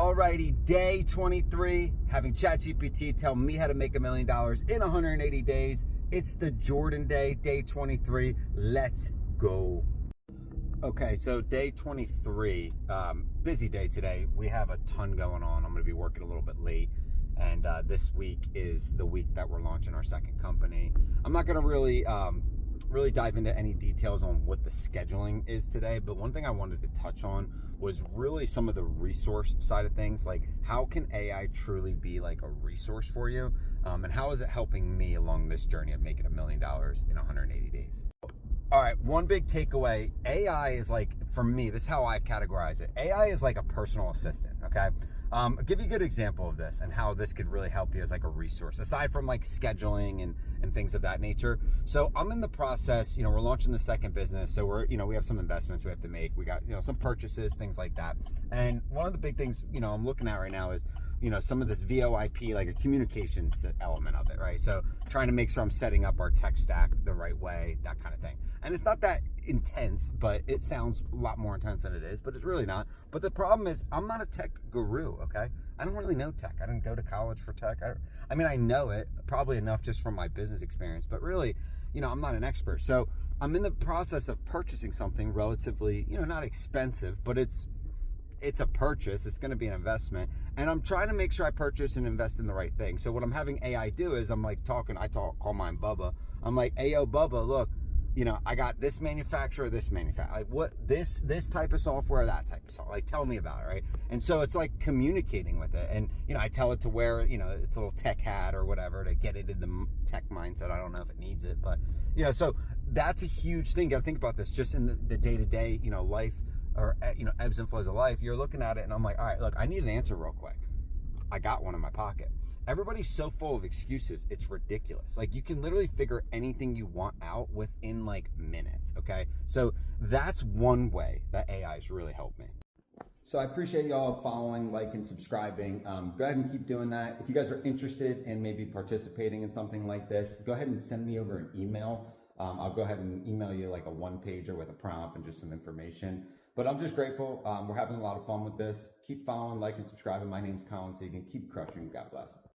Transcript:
Alrighty, day 23, having ChatGPT tell me how to make $1 million in 180 days. It's the Jordan day, day 23. Let's go. Okay, so day 23, busy day today. We have a ton going on. I'm going to be working a little bit late. And this week is the week that we're launching our second company. I'm not going to really dive into any details on what the scheduling is today, but one thing I wanted to touch on was really some of the resource side of things. Like, how can AI truly be like a resource for you? And how is it helping me along this journey of making $1 million in 180 days? All right, one big takeaway, AI is like, for me, this is how I categorize it. AI is like a personal assistant, okay? I'll give you a good example of this and how this could really help you as like a resource, aside from like scheduling and things of that nature. So I'm in the process, we're launching the second business. So we have some investments we have to make. We got, some purchases, things like that. And one of the big things, I'm looking at right now is, some of this VoIP, like a communications element of it, right? So trying to make sure I'm setting up our tech stack the right way, that kind of thing. And it's not that intense, but it sounds a lot more intense than it is, but it's really not. But the problem is I'm not a tech guru, okay? I don't really know tech. I didn't go to college for tech. I mean, I know it probably enough just from my business experience, but really, I'm not an expert. So I'm in the process of purchasing something relatively, not expensive, but it's a purchase. It's going to be an investment, and I'm trying to make sure I purchase and invest in the right thing. So what I'm having AI do is I'm like call mine Bubba. I'm like, hey, yo, Bubba, look, I got this manufacturer, like what, this type of software, that type of software, like tell me about it, right? And so it's like communicating with it. And, I tell it to wear, its a little tech hat or whatever to get it in the tech mindset. I don't know if it needs it, but, so that's a huge thing. Got to think about this just in the day-to-day, life, or, ebbs and flows of life. You're looking at it and I'm like, all right, look, I need an answer real quick. I got one in my pocket. Everybody's so full of excuses, it's ridiculous. Like, you can literally figure anything you want out within like minutes, okay? So that's one way that AI has really helped me. So I appreciate y'all following, liking, subscribing. Go ahead and keep doing that. If you guys are interested in maybe participating in something like this, go ahead and send me over an email. I'll go ahead and email you like a one-pager with a prompt and just some information. But I'm just grateful. We're having a lot of fun with this. Keep following, liking, subscribing. My name's Colin Segan. Keep crushing. God bless.